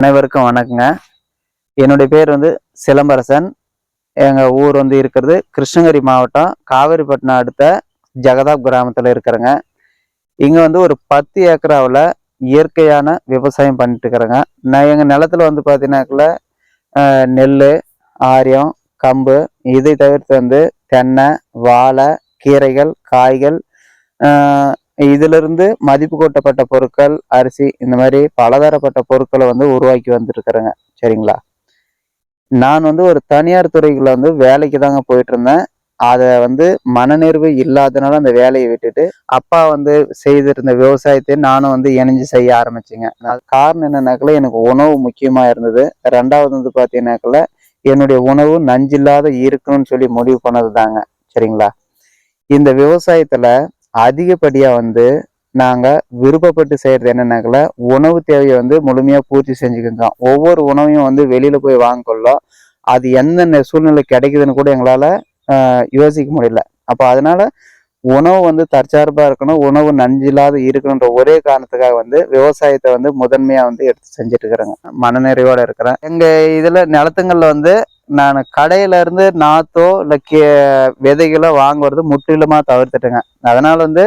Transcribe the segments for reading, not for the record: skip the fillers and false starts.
அனைவருக்கும் வணக்கங்க. என்னுடைய பேர் சிலம்பரசன். எங்க ஊர் இருக்கிறது கிருஷ்ணகிரி மாவட்டம் காவேரிப்பட்டினம் அடுத்த ஜெகதாப் கிராமத்துல இருக்கிறேங்க. இங்க ஒரு 10 ஏக்கராவில் இயற்கையான விவசாயம் பண்ணிட்டு இருக்கிறேங்க. நான் எங்க நிலத்துல பார்த்தீங்கன்னாக்குல நெல், ஆரியம், கம்பு இதை தவிர்த்து தென்னை, வாழை, கீரைகள், காய்கள், இதிலிருந்து மதிப்பு கூட்டப்பட்ட பொருட்கள், அரிசி, இந்த மாதிரி பலதரப்பட்ட பொருட்களை உருவாக்கி வந்துருக்கிறேங்க. சரிங்களா? நான் ஒரு தனியார் துறைக்குள்ள வேலைக்கு தாங்க போயிட்டு இருந்தேன். அதை மனநிறைவு இல்லாதனால அந்த வேலையை விட்டுட்டு அப்பா செய்திருந்த விவசாயத்தை நானும் இணைஞ்சு செய்ய ஆரம்பிச்சேங்க. காரணம் என்னன்னாக்கல எனக்கு உணவு முக்கியமா இருந்தது. ரெண்டாவது பார்த்தீங்கன்னாக்கல என்னுடைய உணவு நஞ்சில்லாத இருக்கணும்னு சொல்லி முடிவு பண்ணது தாங்க. சரிங்களா? இந்த விவசாயத்துல அதிகப்படியா நாங்க விருப்பப்பட்டு செய்யறது என்னன்னாக்கல உணவு தேவையை முழுமையா பூர்த்தி செஞ்சுக்கிட்டோம். ஒவ்வொரு உணவையும் வெளியில போய் வாங்கக்கொள்ள அது எந்த சூழ்நிலை கிடைக்குதுன்னு கூட எங்களால யோசிக்க முடியல. அப்போ அதனால உணவு தற்சார்பா இருக்கணும், உணவு நஞ்சில்லாத இருக்கணுன்ற ஒரே காரணத்துக்காக விவசாயத்தை முதன்மையா எடுத்து செஞ்சுட்டு இருக்கிறேங்க. மனநிறைவோட இருக்கிறேன். எங்க இதுல நிலத்துங்கள்ல நான் கடையில இருந்து நாத்தோ இல்ல விதைகளோ வாங்குறது முற்றிலுமா தவிர்த்துட்டேங்க. அதனால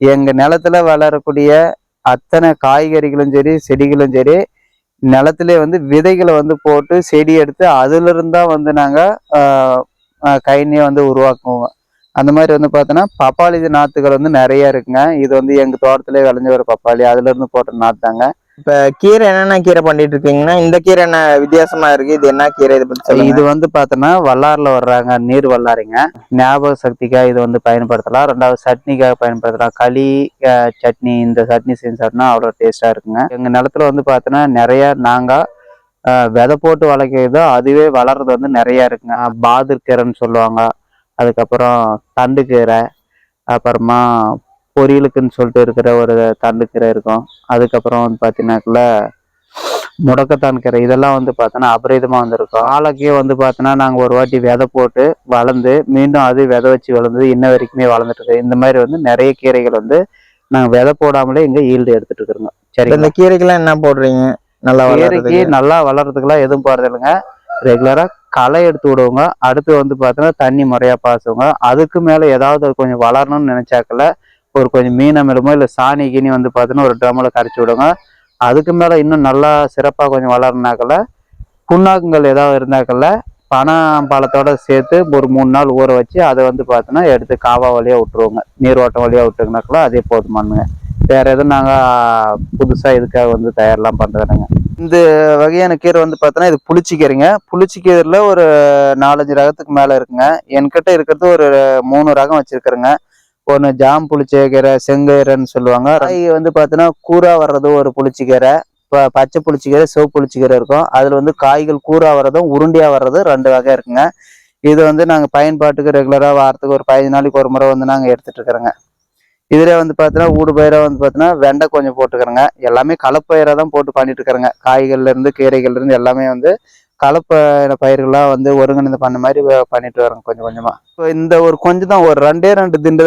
எங்க நிலத்துல வளரக்கூடிய அத்தனை காய்கறிகளும் சரி, செடிகளும் சரி, நிலத்திலே விதைகளை போட்டு செடி எடுத்து அதுல இருந்தா நாங்க கைனியை உருவாக்குவோம். அந்த மாதிரி பார்த்தோன்னா பப்பாளி நாத்துகள் நிறைய இருக்குங்க. இது எங்க தோட்டத்திலே விளைஞ்ச ஒரு பப்பாளி, அதுல இருந்து போட்ட நாத்தாங்க. இப்ப கீரை என்னென்ன கீரை பண்ணிட்டு இருக்கீங்கன்னா, இந்த கீரை என்ன வித்தியாசமா இருக்கு? இது என்ன கீரை? இதை பத்தி சொல்லுங்க. இது பார்த்தோன்னா வல்லாறுல வர்றாங்க, நீர் வல்லாரிங்க. ஞாபக சக்திக்காக இது பயன்படுத்தலாம். ரெண்டாவது சட்னிக்காக பயன்படுத்தலாம். களி, சட்னி, இந்த சட்னி செஞ்சு சாப்பிட்டா அவ்வளோ டேஸ்டா இருக்குங்க. எங்க நிலத்துல பார்த்தோன்னா நிறைய நாங்க விதை போட்டு வளர்க்கிறதோ அதுவே வளர்றது நிறைய இருக்குங்க. பாதிர்கீரைன்னு சொல்லுவாங்க, அதுக்கப்புறம் தண்டுக்கீரை, அப்புறமா பொரியலுக்குன்னு சொல்லிட்டு இருக்கிற ஒரு தண்டுக்கீரை இருக்கும். அதுக்கப்புறம் பார்த்தீங்கன்னாக்குள்ள முடக்கத்தான் கீரை, இதெல்லாம் பார்த்தோன்னா அபரிதமாக இருக்கும். வாழைக்கே பார்த்தோன்னா நாங்கள் ஒரு வாட்டி விதை போட்டு வளர்ந்து மீண்டும் அது விதை வச்சு வளர்ந்து இன்ன வரைக்குமே வளர்ந்துட்டு இருக்கு. இந்த மாதிரி நிறைய கீரைகள் நாங்கள் விதை போடாமலே இங்கே ஈல்டு எடுத்துட்டு இருக்கிறோங்க. சரி, இந்த கீரைக்கெல்லாம் என்ன போடுறீங்க? நல்லா கீரைக்கு நல்லா வளர்றதுக்கெல்லாம் எதுவும் போறது இல்லைங்க. ரெகுலரா களை எடுத்து விடுவோங்க. அடுத்து பார்த்தோன்னா தண்ணி முறையா பாசுவோங்க. அதுக்கு மேல ஏதாவது கொஞ்சம் வளரணும்னு நினைச்சாக்கல ஒரு கொஞ்சம் மீன் அமிலமோ இல்லை சாணி கிணி பார்த்தோன்னா ஒரு ட்ரம்மில் கரைச்சி விடுங்க. அதுக்கு மேல இன்னும் நல்லா சிறப்பா கொஞ்சம் வளரனாக்கல புண்ணாக்குங்கள் ஏதாவது இருந்தாக்கல பனம்பழத்தோட சேர்த்து ஒரு 3 நாள் ஊற வச்சு அதை பார்த்தோன்னா எடுத்து காவா வழியா விட்டுருவோங்க. நீரோட்டம் வழியா விட்டுருங்கனாக்கல அதே போதுமானுங்க. வேற எதுவும் நாங்க புதுசா இதுக்காக தயாரெல்லாம் பண்றதுங்க. இந்த வகையான கீரை பார்த்தோன்னா இது புளிச்சிக்கீரைங்க. புளிச்சிக்கீரையில ஒரு 4-5 ரகத்துக்கு மேல இருக்குங்க. என்கிட்ட இருக்கிறது ஒரு 3 ரகம் வச்சிருக்கிறேங்க. ஒன்று ஜாம் புளிச்சக்கீரை, செங்கீரைன்னு சொல்லுவாங்க. காய் பார்த்தோன்னா கூரா வர்றது ஒரு புளிச்சிக்கீரை, பச்சை புளிச்சிக்கீரை, சிவப்பு புளிச்சிக்கீரை இருக்கும். அதுல காய்கள் கூரா வர்றதும் உருண்டியா வர்றதும் 2 வகை இருக்குங்க. இது நாங்கள் பயன்பாட்டுக்கு ரெகுலரா வாரத்துக்கு ஒரு 15 நாளைக்கு ஒரு முறை நாங்கள் எடுத்துட்டு இருக்கிறோங்க. இதுல பார்த்தோன்னா ஊடு பயிரா பார்த்தோன்னா வெண்டை கொஞ்சம் போட்டுக்கிறோங்க. எல்லாமே கலப்பயிரா தான் போட்டு பண்ணிட்டு இருக்கிறேங்க. காய்கள்ல இருந்து கீரைகள்ல இருந்து எல்லாமே கலப்பை பயிர்களாக ஒருங்கிணைந்து பண்ண மாதிரி பண்ணிட்டு வரோங்க கொஞ்சம் கொஞ்சமா. இப்போ இந்த ஒரு கொஞ்சம் தான் ஒரு 2 திண்டு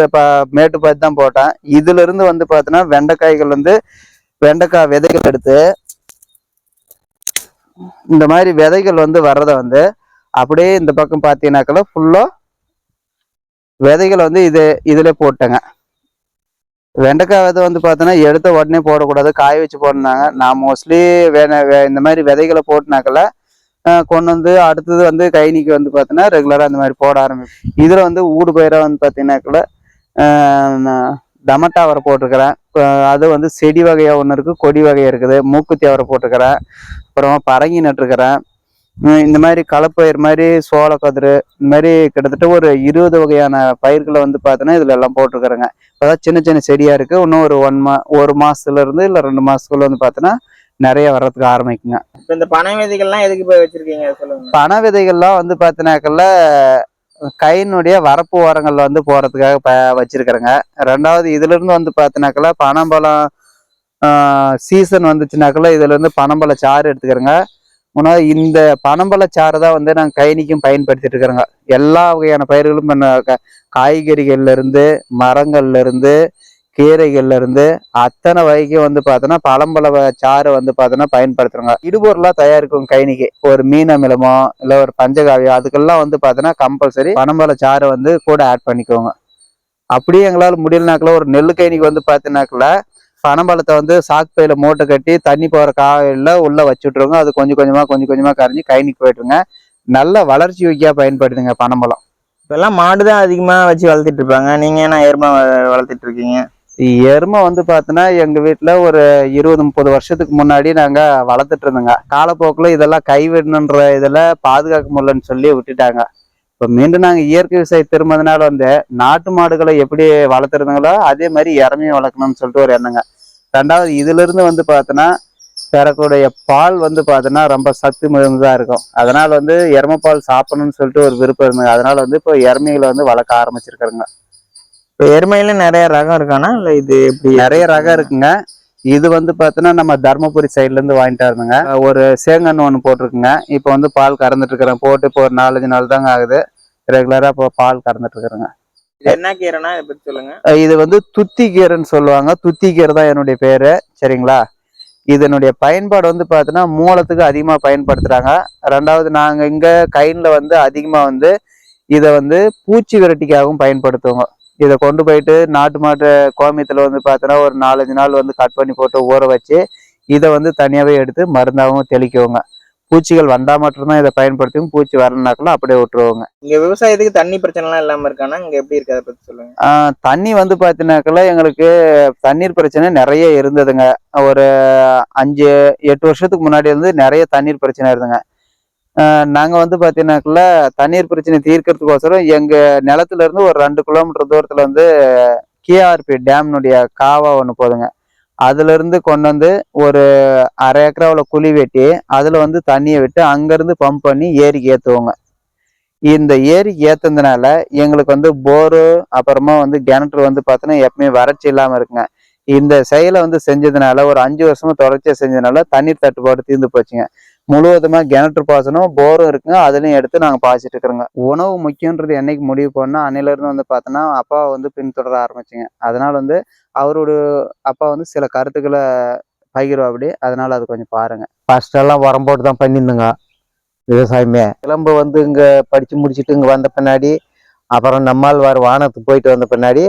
மேட்டு பார்த்து தான் போட்டேன். இதுல இருந்து பார்த்தோன்னா வெண்டைக்காய்கள் வெண்டைக்காய் விதைகள் எடுத்து இந்த மாதிரி விதைகள் வர்றதை அப்படியே இந்த பக்கம் பார்த்தீங்கன்னாக்கல ஃபுல்லா விதைகளை இதுல போட்டேங்க. வெண்டைக்காய் விதை பார்த்தோன்னா எடுத்த உடனே போடக்கூடாது, காய வச்சு போடணுனாங்க. நான் மோஸ்ட்லி இந்த மாதிரி விதைகளை போட்டுனாக்கல கொண்டு அடுத்தது கைனிக்கு பார்த்தோன்னா ரெகுலரா இந்த மாதிரி போட ஆரம்பிக்கும். இதுல ஊடு பயிரா பார்த்தீங்கன்னாக்கல டமட்டா அவரை போட்டிருக்கிறேன். அது செடி வகையா ஒன்று இருக்கு, கொடி வகையா இருக்குது. மூக்குத்தி அவரை போட்டிருக்கிறேன். அப்புறமா பரங்கி நட்டுருக்கிறேன். இந்த மாதிரி கலப்பயிர் மாதிரி சோளக்கதிர், இந்த மாதிரி கிட்டத்தட்ட ஒரு 20 வகையான பயிர்களை பார்த்தோன்னா இதுல எல்லாம் போட்டிருக்கிறேங்க. இப்போதான் சின்ன சின்ன செடியா இருக்கு. இன்னும் ஒரு மாசத்துல இருந்து இல்லை 2 மாசத்துக்குள்ள பார்த்தோன்னா நிறைய வர்றதுக்கு ஆரம்பிக்குங்க. இந்த பனை விதைகள்லாம் எதுக்கு போய் வச்சிருக்கீங்க சொல்லுங்க. பனை விதைகள்லாம் பார்த்தீங்கன்னாக்கல்ல கையினுடைய வரப்பு ஓரங்கள்ல போறதுக்காக வச்சிருக்கிறேங்க. ரெண்டாவது இதுல இருந்து பார்த்தீங்கன்னாக்கல பனம்பழம் சீசன் வந்துச்சுனாக்கல இதுல இருந்து பனம்பழ சாறு எடுத்துக்கிறேங்க. முன்னாடி இந்த பனம்பழ சாறு தான் நாங்கள் கைனிக்கும் பயன்படுத்திட்டு இருக்கிறோங்க. எல்லா வகையான பயிர்களும் காய்கறிகள்ல இருந்து மரங்கள்ல இருந்து கீரைகள்ல இருந்து அத்தனை வகைக்கும் வந்து பார்த்தோன்னா பழம்பழ சாறு வந்து பார்த்தோன்னா பயன்படுத்துறாங்க. இடுபொருளா தயாரிக்கும் கைனிக்கு ஒரு மீன் அமிலமோ இல்லை ஒரு பஞ்சகாவியம் அதுக்கெல்லாம் வந்து பார்த்தோன்னா கம்பல்சரி பனம்பழ சாறு வந்து கூட ஆட் பண்ணிக்கோங்க. அப்படியே எங்களால் முடியலனாக்கில் ஒரு நெல்லு கைனிக்கு வந்து பார்த்தீங்கன்னாக்கில் பனம்பழத்தை வந்து சாக்கு பையில மூட்டை கட்டி தண்ணி போகிற காயில் உள்ள வச்சுட்ருங்க. அது கொஞ்சம் கொஞ்சமாக கரைஞ்சி கைனிக்கு போயிட்டுருங்க. நல்ல வளர்ச்சி வைக்க பயன்படுதுங்க பனம்பழம். இப்பெல்லாம் மாடு தான் அதிகமா வச்சு வளர்த்துட்டு இருப்பாங்க. நீங்க என்ன எருமை வளர்த்துட்டு இருக்கீங்க? எருமை வந்து பார்த்தோன்னா எங்கள் வீட்டில் ஒரு 20-30 வருஷத்துக்கு முன்னாடி நாங்கள் வளர்த்துட்டு இருந்தோங்க. காலப்போக்கில் இதெல்லாம் கைவிடணுன்ற இதில் பாதுகாக்க முடியலன்னு சொல்லி விட்டுட்டாங்க. இப்போ மீண்டும் நாங்கள் இயற்கை விவசாயம் திரும்பினால வந்து நாட்டு மாடுகளை எப்படி வளர்த்துருந்தாங்களோ அதே மாதிரி எருமையும் வளர்க்கணும்னு சொல்லிட்டு ஒரு எண்ணங்க. ரெண்டாவது இதிலிருந்து வந்து பார்த்தோன்னா பெறக்கூடிய பால் வந்து பார்த்தோன்னா ரொம்ப சத்து மிகுந்ததாக இருக்கும். அதனால் வந்து எருமை பால் சாப்பிடணும்னு சொல்லிட்டு ஒரு விருப்பம் இருந்தது. அதனால் வந்து இப்போ எருமைகளை வந்து வளர்க்க ஆரம்பிச்சிருக்கிறேங்க. இப்போ எருமையில நிறைய ரகம் இருக்கானா இல்லை இது எப்படி? நிறைய ரகம் இருக்குங்க. இது வந்து பார்த்தோன்னா நம்ம தருமபுரி சைட்லேருந்து வாங்கிட்டு இருந்தோங்க. ஒரு சேங்கன்னு ஒன்று போட்டிருக்குங்க. இப்போ வந்து பால் கறந்துட்டு இருக்கிறேன். போட்டு இப்போ ஒரு 4-5 நாள் தாங்க ஆகுது. ரெகுலராக இப்போ பால் கறந்துட்டு இருக்கிறேங்க. இது என்ன கீரைனா இதை பற்றி சொல்லுங்க. இது வந்து துத்தி கீரைன்னு சொல்லுவாங்க. துத்தி கீரை தான் என்னுடைய பேரு. சரிங்களா? இதனுடைய பயன்பாடு வந்து பார்த்தோன்னா மூலத்துக்கு அதிகமாக பயன்படுத்துகிறாங்க. ரெண்டாவது நாங்கள் இங்கே கைனில் வந்து அதிகமாக வந்து இதை வந்து பூச்சி விரட்டிக்காகவும் பயன்படுத்துவோங்க. இதை கொண்டு போயிட்டு நாட்டு மாட்டு கோமியத்தில் வந்து பார்த்தோன்னா ஒரு 4-5 நாள் வந்து கட் பண்ணி போட்டு ஊற வச்சு இதை வந்து தனியாகவே எடுத்து மருந்தாகவும் தெளிக்குவோங்க. பூச்சிகள் வந்தால் மட்டும்தான் இதை பயன்படுத்தும். பூச்சி வரலனாக்கெல்லாம் அப்படியே விட்டுருவோங்க. இங்க விவசாயத்துக்கு தண்ணி பிரச்சனைலாம் இல்லாம இருக்கானா? இங்க எப்படி இருக்கு அதை பத்தி சொல்லுங்க. தண்ணி வந்து பார்த்தீங்கன்னாக்கெல்லாம் எங்களுக்கு தண்ணீர் பிரச்சனை நிறைய இருந்ததுங்க. ஒரு 5-8 வருஷத்துக்கு முன்னாடி வந்து நிறைய தண்ணீர் பிரச்சனை இருந்துங்க. நாங்கள் வந்து பார்த்தீங்கன்னாக்குள்ள தண்ணீர் பிரச்சனை தீர்க்கறதுக்கோசரம் எங்கள் நிலத்துல இருந்து ஒரு 2 கிலோமீட்டர் தூரத்தில் வந்து கேஆர்பி டேம்னுடைய காவா ஒன்று போதுங்க. அதுலேருந்து கொண்டு வந்து ஒரு 1/2 ஏக்கராவில் குழி வெட்டி அதில் வந்து தண்ணியை விட்டு அங்கேருந்து பம்ப் பண்ணி ஏரிக்கு ஏற்றுவோங்க. இந்த ஏரிக்கு ஏற்றுனதுனால எங்களுக்கு வந்து போரு அப்புறமா வந்து கிணற்று வந்து பார்த்தோன்னா எப்பவுமே வறட்சி இல்லாமல் இருக்குங்க. இந்த செயலை வந்து செஞ்சதுனால ஒரு 5 வருஷமா தொடர்ச்சியாக செஞ்சதுனால தண்ணீர் தட்டுப்பாடு தீர்ந்து போச்சுங்க. முழுவதுமாக கிணற்று பாசனம் போரும் இருக்குங்க. அதுலையும் எடுத்து நாங்கள் பாய்ச்சிட்டு இருக்கிறோங்க. உணவு முக்கியன்றது என்னைக்கு முடிவு பண்ணால் அன்னையிலேருந்து வந்து பார்த்தோன்னா அப்பாவை வந்து பின்தொடர ஆரம்பிச்சுங்க. அதனால் வந்து அவரோட அப்பா வந்து சில கருத்துக்களை பகிர்வாப்படி. அதனால அது கொஞ்சம் பாருங்க. ஃபர்ஸ்டெல்லாம் உரம் போட்டு தான் பண்ணியிருந்தோங்க விவசாயமே. கிளம்பு வந்து இங்கே படித்து முடிச்சுட்டு இங்கே வந்த பின்னாடி அப்புறம் நம்மாழ்வார் வானத்துக்கு போயிட்டு வந்த பின்னாடி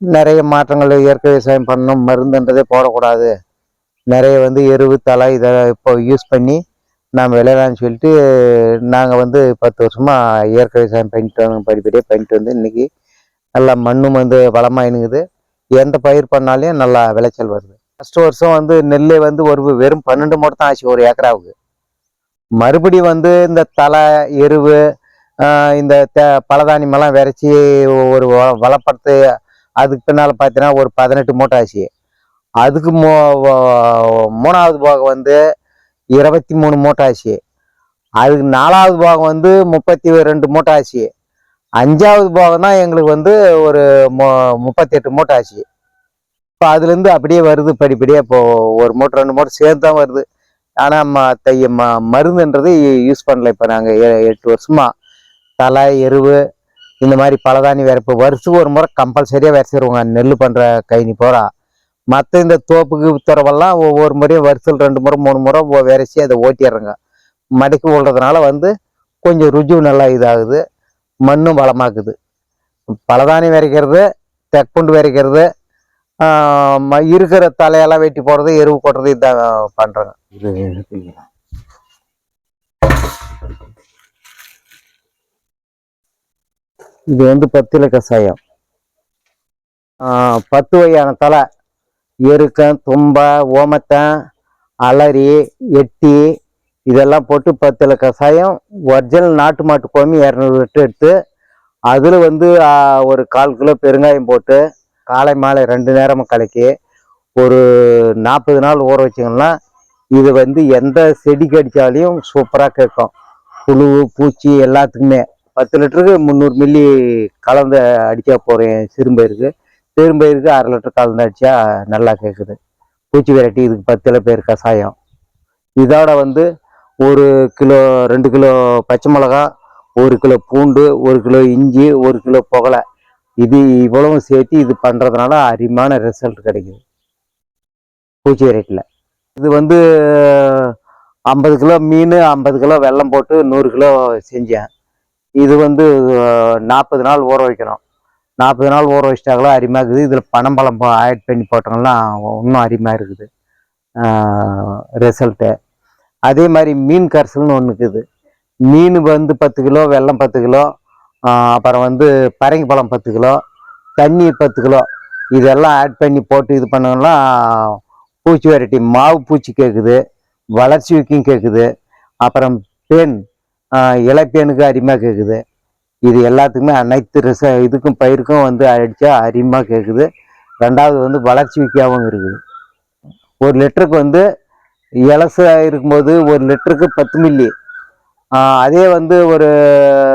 நிறைய மாற்றங்கள் இயற்கை விவசாயம் பண்ணணும். மருந்துன்றதே போடக்கூடாது. நிறைய வந்து எருவு தலை இதை இப்போ யூஸ் பண்ணி நாம் விளையலான்னு சொல்லிட்டு நாங்கள் வந்து 10 வருஷமாக இயற்கை விவசாயம் பண்ணிட்டு வந்தோம். படிப்படியாக பண்ணிட்டு வந்து இன்றைக்கி நல்லா மண்ணும் வந்து வளமாக இணுங்குது. எந்த பயிர் பண்ணாலையும் நல்லா விளைச்சல் வருது. ஃபஸ்ட்டு வருஷம் வந்து நெல் வந்து ஒரு வெறும் 12 மூட்டை தான் ஆச்சு ஒரு ஏக்கராவுக்கு. மறுபடியும் வந்து இந்த தலை எருவு இந்த பலதானியமெல்லாம் விரைச்சி ஒரு வளப்படுத்து அதுக்கு பின்னால் பார்த்தீங்கன்னா ஒரு 18 மூட்டை ஆச்சு. அதுக்கு மூணாவது பாகம் வந்து 23 மூட்டை ஆச்சு. அதுக்கு 4வது பாகம் வந்து 32 மூட்டை ஆச்சு. 5வது பாகம் தான் எங்களுக்கு வந்து ஒரு 38 மூட்டை ஆச்சு. இப்போ அதுலேருந்து அப்படியே வருது படிப்படியாக. இப்போ ஒரு மூட்டை 2 மூட்டை சேர்ந்து தான் வருது. ஆனால் மருந்துன்றது யூஸ் பண்ணல. இப்போ நாங்கள் 8 வருஷமா தலை எருவு இந்த மாதிரி பலதானி இப்போ வருஷத்துக்கு ஒரு முறை கம்பல்சரியாக விரைச்சிருவோங்க நெல் பண்ணுற கைனி போகிறா. மற்ற இந்த தோப்புக்கு துறவெல்லாம் ஒவ்வொரு முறையும் வருஷத்தில் 2 முறை 3 முறை விரைச்சி அதை ஓட்டிடுறோங்க. மடக்கி விடுறதுனால வந்து கொஞ்சம் ருஜு நல்லா இதாகுது. மண்ணும் வளமாக்குது. பலதானி விரைக்கிறது தெக்குண்டு விரைக்கிறது இருக்கிற தலையெல்லாம் வெட்டி போடுறது எருவு கொட்டுறது இதான் பண்ணுறோங்க. இது வந்து பத்தில கஷாயம். 10 வகையான தலை எருக்கம் தும்பை ஓமத்தன் அலரி எட்டி இதெல்லாம் போட்டு 10 கஷாயம் ஒரிஜினல் நாட்டு மாட்டு கோமி 200 லிட்டர் எடுத்து அதில் வந்து ஒரு 1/4 கிலோ பெருங்காயம் போட்டு காலை மாலை 2 நேரமும் கலக்கி ஒரு 40 நாள் ஊற வச்சிங்கன்னா இது வந்து எந்த செடி கடித்தாலையும் சூப்பராக கேட்கும். புழு பூச்சி எல்லாத்துக்குமே 10 லிட்டருக்கு 300 மில்லி கலந்து அடித்தா போகிறேன். சிறும்பயிருக்கு 1/2 லிட்டர் கலந்து அடித்தா நல்லா கேட்குது. பூச்சி விரட்டி இதுக்கு 10 பேர் கஷாயம். இதோட வந்து 1 கிலோ 2 கிலோ பச்சை மிளகா 1 கிலோ பூண்டு 1 கிலோ இஞ்சி 1 கிலோ புகலை இது இவ்வளவும் சேர்த்து இது பண்றதுனால அருமையான ரிசல்ட் கிடைக்குது பூச்சி வெரைட்டில. இது வந்து 50 கிலோ மீன் 50 கிலோ வெல்லம் போட்டு 100 கிலோ செஞ்சேன். இது வந்து 40 நாள் ஊற வைக்கணும். 40 நாள் ஊற வச்சிட்டாங்களா அருமையாக இருக்குது. இதில் பனம்பழம் ஆட் பண்ணி போட்டோம்னா இன்னும் அருமையாக இருக்குது ரிசல்ட்டு. அதே மாதிரி மீன் கரைசல்னு ஒன்று இருக்குது. மீன் வந்து 10 கிலோ, வெல்லம் 10 கிலோ, அப்புறம் வந்து பரங்கி பழம் 10 கிலோ, தண்ணி 10 கிலோ, இதெல்லாம் ஆட் பண்ணி போட்டு இது பண்ணோம்னா பூச்சி வெரைட்டி மாவு பூச்சி கேட்குது, வளர்ச்சி வைக்கும் கேட்குது, அப்புறம் பேன் இலைப்பேனுக்கு அருமையாக கேட்குது. இது எல்லாத்துக்குமே அனைத்து இதுக்கும் பயிருக்கும் வந்து அடித்தா அருமையாக கேட்குது. ரெண்டாவது வந்து வளர்ச்சி விக்காவும் இருக்குது. 1 லிட்டருக்கு வந்து இலசு இருக்கும்போது 1 லிட்டருக்கு 10 மில்லி, அதே வந்து ஒரு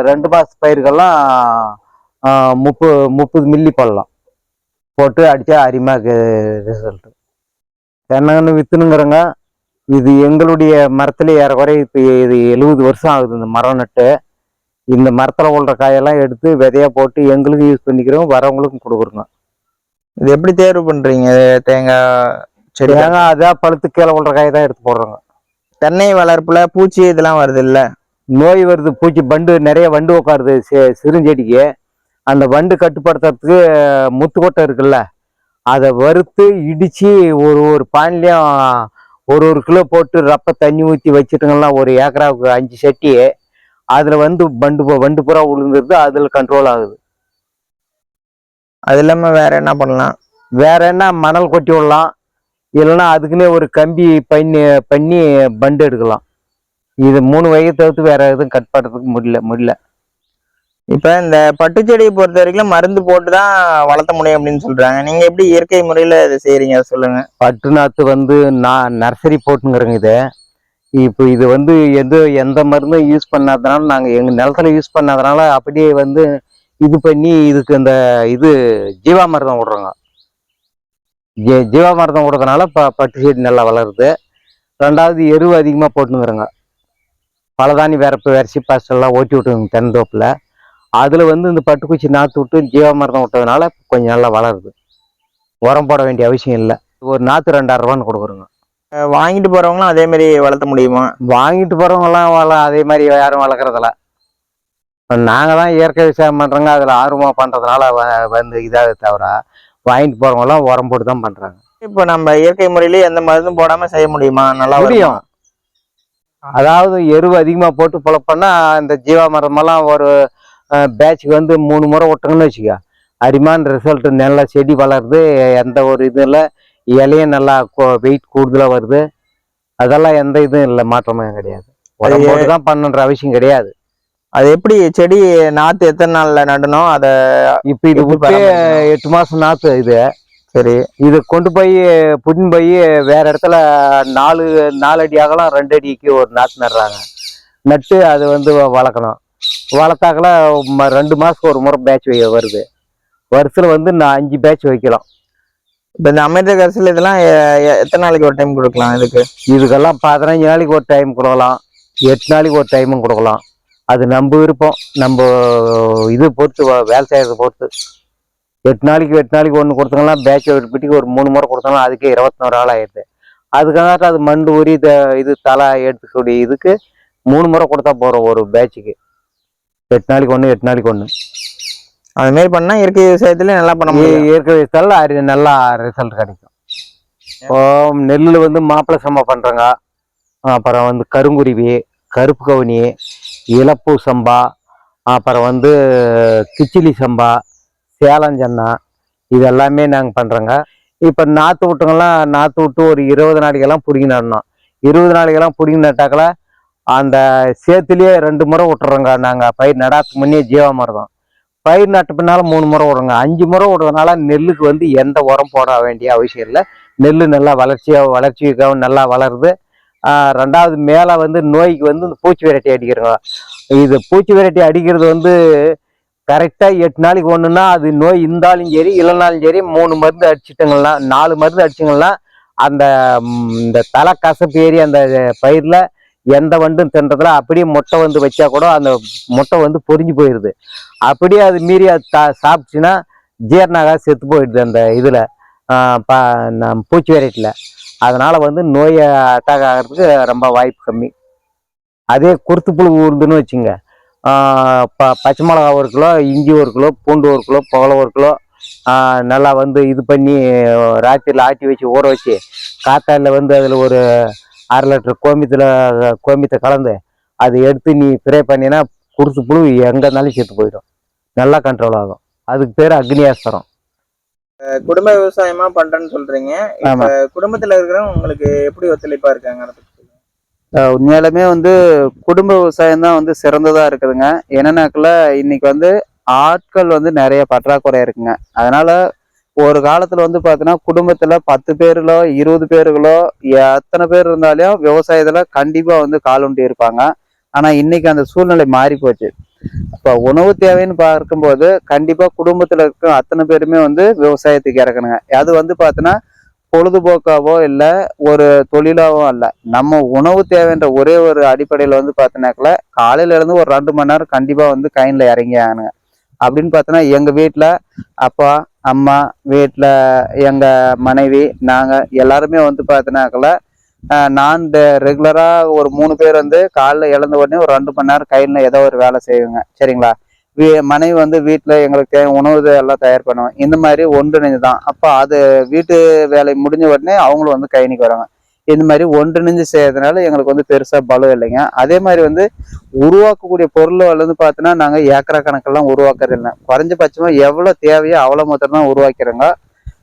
2 மாத பயிருக்கெல்லாம் 30 மில்லி போடலாம். போட்டு அடித்தா அருமையாக ரிசல்ட்டு. தென்னங்கன்று விற்றுனுங்கிறங்க. இது எங்களுடைய மரத்துல ஏறக்குறைய இப்போ இது 70 வருஷம் ஆகுது இந்த மரம் நட்டு. இந்த மரத்தில் உள்ள காயெல்லாம் எடுத்து விதையா போட்டு எங்களுக்கும் யூஸ் பண்ணிக்கிறோம், வரவங்களுக்கும் கொடுக்குறோங்க. இது எப்படி தேர்வு பண்றீங்க தேங்காய் செடி? தேங்காய் அதான் பழுத்து கீழே உள்ள காயை தான் எடுத்து போடுறோங்க. தென்னை வளர்ப்புல பூச்சி இதெல்லாம் வருது இல்ல, நோய் வருது, பூச்சி வண்டு நிறைய வண்டு உட்காருது சிறுஞ்செடிக்கு. அந்த வண்டு கட்டுப்படுத்துறதுக்கு முத்துக்கொட்டை இருக்குல்ல, அதை வறுத்து இடித்து ஒரு பானிலையும் ஒரு கிலோ போட்டு ரப்ப தண்ணி ஊற்றி வச்சுட்டுங்கன்னா 1 ஏக்கராவுக்கு 5 சட்டி, அதில் வந்து வண்டு புறா விழுந்துருது, அதில் கண்ட்ரோல் ஆகுது. அது இல்லாம வேற என்ன பண்ணலாம்? வேற என்ன, மணல் கொட்டி விடலாம், இல்லைன்னா அதுக்குன்னே ஒரு கம்பி பண்ணி பண்டு எடுக்கலாம். இது 3 வகையை தவிர்த்து வேற எதுவும் கட் பண்ணுறதுக்கு முடியல. இப்ப இந்த பட்டுச்செடியை பொறுத்த வரைக்கும் மருந்து போட்டுதான் வளர்த்த முடியும் அப்படின்னு சொல்றாங்க. நீங்க எப்படி இயற்கை முறையில இதை செய்யறீங்க அதை சொல்லுங்க. பட்டு நாத்து வந்து நான் நர்சரி போட்டுங்கிறேங்க. இப்போ இது வந்து எந்த மருந்தும் யூஸ் பண்ணாதனால, நாங்கள் எங்கள் நிலத்துல யூஸ் பண்ணாதனால அப்படியே வந்து இது பண்ணி இதுக்கு இந்த இது ஜீவாமிர்தம் விடுறோங்க. ஜீவாமிர்தம் விடுறதுனால பட்டு செடி நல்லா வளருது. ரெண்டாவது எருவு அதிகமாக போட்டுங்கிறோங்க. பலதானி வேறப்பு வரிசி பாஸ்டெல்லாம் ஓட்டி விட்டுங்க தென்னந்தோப்பில். அதில் வந்து இந்த பட்டுக்குச்சி நாற்று விட்டு ஜீவாமிர்தம் விட்டதுனால கொஞ்சம் நல்லா வளருது. உரம் போட வேண்டிய அவசியம் இல்லை. ஒரு நாற்று 2000 ரூபான்னு கொடுக்குறோங்க. வாங்கிட்டு போறவங்களும் அதே மாதிரி வளர்த்த முடியுமா? வாங்கிட்டு போகிறவங்கலாம் அதே மாதிரி யாரும் வளர்க்குறதில்ல. நாங்கள் தான் இயற்கை விவசாயம் பண்ணுறோங்க, அதில் ஆர்வமாக பண்ணுறதுனால வந்து இதாக தவிர வாங்கிட்டு போகிறவங்களாம் உரம் போட்டு தான் பண்ணுறாங்க. இப்போ நம்ம இயற்கை முறையிலேயே எந்த மருந்தும் போடாமல் செய்ய முடியுமா? நல்லா முடியும். அதாவது எருவு அதிகமாக போட்டு புலப்பண்ணா இந்த ஜீவாமிர்தமெல்லாம் ஒரு பேட்சுக்கு வந்து 3 முறை விட்டோங்கன்னு வச்சுக்க, அருமையான ரிசல்ட். நல்லா செடி வளருது, எந்த ஒரு இதுவும் இல்லை, இலையும் நல்லா வெயிட் கூடுதலாக வருது. அதெல்லாம் எந்த இதுவும் இல்லை, மாற்றமே கிடையாது. உரம் போட்டு தான் பண்ணுன்ற அவசியம் கிடையாது. அது எப்படி செடி நாற்று எத்தனை நாள்ல நடணும்? அதை இப்போ இது 8 மாசம் நாற்று இது. சரி, இது கொண்டு போய் வேற இடத்துல 4 அடி அகலம் 2 அடிக்கு ஒரு நாற்று நடுறாங்க. நட்டு அது வந்து வளர்க்கணும். வளர்த்தாக்கல 2 மாசத்துக்கு ஒரு முறை பேட்ச் வருது. வருஷத்துல வந்து 5 பேட்ச் வைக்கலாம். இப்போ இந்த அமிர்த கரைசல் இதெல்லாம் எத்தனை நாளைக்கு ஒரு டைம் கொடுக்கலாம்? இதுக்கெல்லாம் 15 நாளைக்கு ஒரு டைம் கொடுக்கலாம், 8 நாளைக்கு ஒரு டைமும் கொடுக்கலாம். அது நம்ம விருப்பம், நம்ம இது பொறுத்து, வேலை செய்யறதை பொறுத்து. 8 நாளைக்கு ஒன்று கொடுத்தாங்கன்னா பேட்ச் விட்டுக்கு ஒரு 3 முறை கொடுத்தாங்கன்னா அதுக்கே 21 நாள் ஆயிடுது. அதுக்காக அது மண்டு உரி இது தலை எடுத்துக்கூடிய இதுக்கு 3 முறை கொடுத்தா போகிறோம் ஒரு பேட்சுக்கு. 8 நாளைக்கு ஒன்று. அது மாதிரி பண்ணா இயற்கை விவசாயத்துல நல்லா பண்ண முடியும். இயற்கை விவசாயத்தில் நல்லா ரிசல்ட் கிடைக்கும். இப்போ நெல்லில் வந்து மாப்பிள்ளை சம்பா பண்ணுறாங்க, அப்புறம் வந்து கருங்குருவி, கருப்பு கவுனி, இலப்பூ சம்பா, அப்புறம் வந்து கிச்சிலி சம்பா, சேலஞ்சன்னா, இது எல்லாமே நாங்கள் பண்ணுறோங்க. இப்போ நாற்று விட்டு ஒரு 20 நாளைக்கெல்லாம் பிடிங்கி நடணும். 20 நாளைக்கெல்லாம் பிடிங்கி நட்டாக்கல அந்த சேத்துலேயே 2 முறை விட்டுறோங்க. நாங்கள் பயிர் நடாத்துக்கு முன்னே ஜீவாமிர்தம், பயிர் நட்ட பின்னால 3 முறை விடுறோங்க. 5 முறை விடுறதுனால நெல்லுக்கு வந்து எந்த உரம் போட வேண்டிய அவசியம் இல்லை. நெல் நல்லா வளர்ச்சியாகவும் நல்லா வளருது. ரெண்டாவது மேலே வந்து நோய்க்கு வந்து இந்த பூச்சி வெரைட்டி அடிக்கிறோங்க. இது பூச்சி வெரைட்டி அடிக்கிறது வந்து கரெக்டாக 8 நாளைக்கு ஒன்றுனா அது நோய் இருந்தாலும் சரி இல்லைனாலும் சரி 3 மருந்து அடிச்சுட்டுங்கன்னா 4 மருந்து அடிச்சுங்கன்னா அந்த இந்த தலை கசப்பு ஏறி அந்த பயிரில் எந்த வண்டும் தின்றதுல அப்படியே முட்டை வந்து வச்சா கூட அந்த முட்டை வந்து பொரிஞ்சு போயிடுது. அப்படியே அது மீறி அது சாப்பிட்டுச்சுன்னா ஜீரணாக செத்து போயிடுது அந்த இதில் பூச்சி வெரைட்டியில். அதனால் வந்து நோய் அட்டாக் ஆகிறதுக்கு ரொம்ப வாய்ப்பு கம்மி. அதே குருத்து புழு ஊறுதுன்னு வச்சுங்க, பச்சை மிளகா 1 கிலோ, இஞ்சி 1 கிலோ, பூண்டு 1 கிலோ, புகழை 1 கிலோ நல்லா வந்து இது பண்ணி ராத்திரியில் ஆட்டி வச்சு ஊற வச்சு காத்தாலில் வந்து அதில் ஒரு 1/2 லிட்டர் கோமியத்தை கலந்து அதை எடுத்து நீ ஸ்ப்ரே பண்ணினா குருத்து புழு எங்கே இருந்தாலும் செத்து போயிடும், நல்லா கண்ட்ரோல் ஆகும். அதுக்கு பேர் அக்னியாஸ்திரம். குடும்ப விவசாயமா பண்றேன்னு சொல்றீங்க. இப்ப குடும்பத்துல இருக்கிறவங்க உங்களுக்கு எப்படி ஒத்துழைப்பா இருக்காங்க? உண்மையாலுமே வந்து குடும்ப விவசாயம் தான் வந்து சிறந்ததா இருக்குதுங்க. என்னன்னாக்குல இன்னைக்கு வந்து ஆட்கள் வந்து நிறைய பற்றாக்குறை இருக்குங்க. அதனால ஒரு காலத்துல வந்து பாத்தீங்கன்னா குடும்பத்துல 10 பேர்களோ 20 பேர்களோ எத்தனை பேர் இருந்தாலும் விவசாயத்துல கண்டிப்பா வந்து காலூண்டி இருப்பாங்க. ஆனா இன்னைக்கு அந்த சூழ்நிலை மாறி போச்சு. இப்ப உணவு தேவைன்னு பார்க்கும்போது கண்டிப்பா குடும்பத்துல இருக்க அத்தனை பேருமே வந்து விவசாயத்துக்கு இறக்கணுங்க. அது வந்து பாத்தீங்கன்னா பொழுதுபோக்காவோ இல்லை ஒரு தொழிலாவோ அல்ல, நம்ம உணவு தேவைன்ற ஒரே ஒரு அடிப்படையில் வந்து பார்த்தீங்கன்னாக்கல காலையில இருந்து ஒரு 2 மணி நேரம் கண்டிப்பா வந்து கைனில் இறங்கி ஆகணுங்க. அப்படின்னு பார்த்தோன்னா எங்க வீட்டில் அப்பா அம்மா, வீட்டில் எங்க மனைவி, நாங்க எல்லாருமே வந்து பார்த்தீங்கன்னாக்கல நான் ரெகுலரா ஒரு 3 பேர் வந்து காலைல எழுந்த உடனே ஒரு 2 மணி நேரம் கையில் ஏதோ ஒரு வேலை செய்வோங்க. சரிங்களா? மனைவி வந்து வீட்டில் எங்களுக்கு உணவு எல்லாம் தயார் பண்ணுவோம். இந்த மாதிரி ஒன்றிணைஞ்சு தான். அப்போ அது வீட்டு வேலை முடிஞ்ச உடனே அவங்களும் வந்து கைனிக்கு வராங்க. இந்த மாதிரி ஒன்றிணைஞ்சு செய்யறதுனால எங்களுக்கு வந்து பெருசா பலம் இல்லைங்க. அதே மாதிரி வந்து உருவாக்கக்கூடிய பொருள் வந்து பார்த்தோன்னா நாங்கள் ஏக்கரா கணக்கெல்லாம் உருவாக்குறது இல்லை. குறைஞ்சபட்சமா எவ்வளோ தேவையோ அவ்வளோ மாத்திரம் தான் உருவாக்கிறோங்க.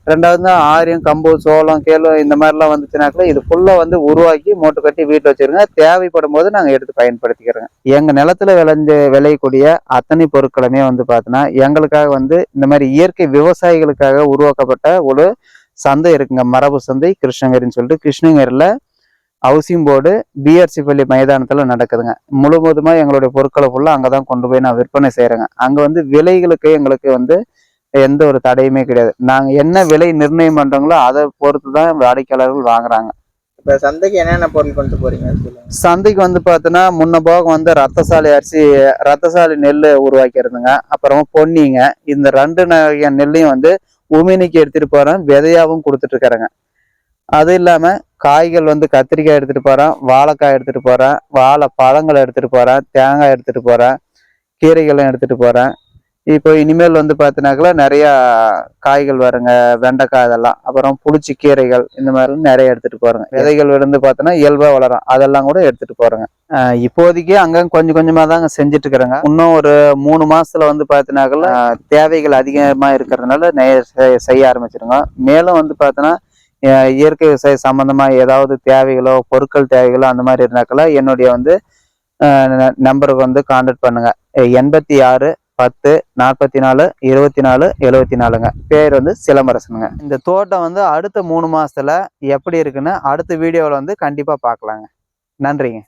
2வது தான் ஆரியம், கம்பு, சோளம், கேளு இந்த மாதிரிலாம் வந்துச்சுனாக்கல இது ஃபுல்லா வந்து உருவாக்கி மூட்டை கட்டி வீட்டில் வச்சிருங்க. தேவைப்படும் போது நாங்கள் எடுத்து பயன்படுத்திக்கிறோங்க. எங்க நிலத்துல விளையக்கூடிய அத்தனை பொருட்களுமே வந்து பார்த்தோன்னா எங்களுக்காக வந்து இந்த மாதிரி இயற்கை விவசாயிகளுக்காக உருவாக்கப்பட்ட ஒரு சந்தை இருக்குங்க. மரபு சந்தை கிருஷ்ணகிரின்னு சொல்லிட்டு கிருஷ்ணகிரியில் ஹவுசிங் போர்டு பிஆர்சி பள்ளி மைதானத்துல நடக்குதுங்க. முழுவதுமா எங்களுடைய பொருட்களை ஃபுல்லா அங்கதான் கொண்டு போய் நான் விற்பனை செய்யறேங்க. அங்க வந்து விலைகளுக்கு எங்களுக்கு வந்து எந்த ஒரு தடையுமே கிடையாது. நாங்க என்ன விலை நிர்ணயம் பண்றோங்களோ அதை பொறுத்துதான் வாடிக்கையாளர்கள் வாங்குறாங்க. இப்ப சந்தைக்கு என்னென்ன பொருள் கொண்டு போறீங்க? சந்தைக்கு வந்து பார்த்தோன்னா முன்ன போக வந்து ரத்தசாலி அரிசி, ரத்தசாலி நெல் உருவாக்கிறதுங்க. அப்புறமா பொன்னிங்க. இந்த 2 நெல்லையும் வந்து உமினிக்கு எடுத்துட்டு போறேன், விதையாவும் கொடுத்துட்டு இருக்கிறேங்க. அது இல்லாம காய்கள் வந்து கத்திரிக்காய் எடுத்துட்டு போறேன், வாழைக்காய் எடுத்துட்டு போறேன், வாழை பழங்களை எடுத்துட்டு போறேன், தேங்காய் எடுத்துட்டு போறேன், கீரைகளும் எடுத்துட்டு போறேன். இப்போ இனிமேல் வந்து பார்த்தீங்கன்னாக்கா நிறைய காய்கள் வருங்க, வெண்டைக்காய் அதெல்லாம், அப்புறம் புளிச்சி கீரைகள் இந்த மாதிரி நிறைய எடுத்துட்டு போறேங்க. விதைகள் வந்து பார்த்தோன்னா இயல்பா வளரும், அதெல்லாம் கூட எடுத்துட்டு போறேங்க. இப்போதைக்கு அங்க கொஞ்சம் கொஞ்சமா தாங்க செஞ்சுட்டு இருக்கிறேங்க. இன்னும் ஒரு 3 மாசத்துல வந்து பார்த்தீங்கன்னாக்கா தேவைகள் அதிகமா இருக்கிறதுனால செய்ய ஆரம்பிச்சிருங்க. மேலும் வந்து பார்த்தோன்னா இயற்கை விவசாய சம்பந்தமா ஏதாவது தேவைகளோ பொருட்கள் தேவைகளோ அந்த மாதிரி இருந்தாக்கல என்னுடைய வந்து நம்பருக்கு வந்து கான்டாக்ட் பண்ணுங்க. 86 10 44 24 74ங்க. பேர் வந்து சிலம்பரசனுங்க. இந்த தோட்டம் வந்து அடுத்த 3 மாசத்துல எப்படி இருக்குன்னு அடுத்த வீடியோவில் வந்து கண்டிப்பா பார்க்கலாங்க. நன்றிங்க.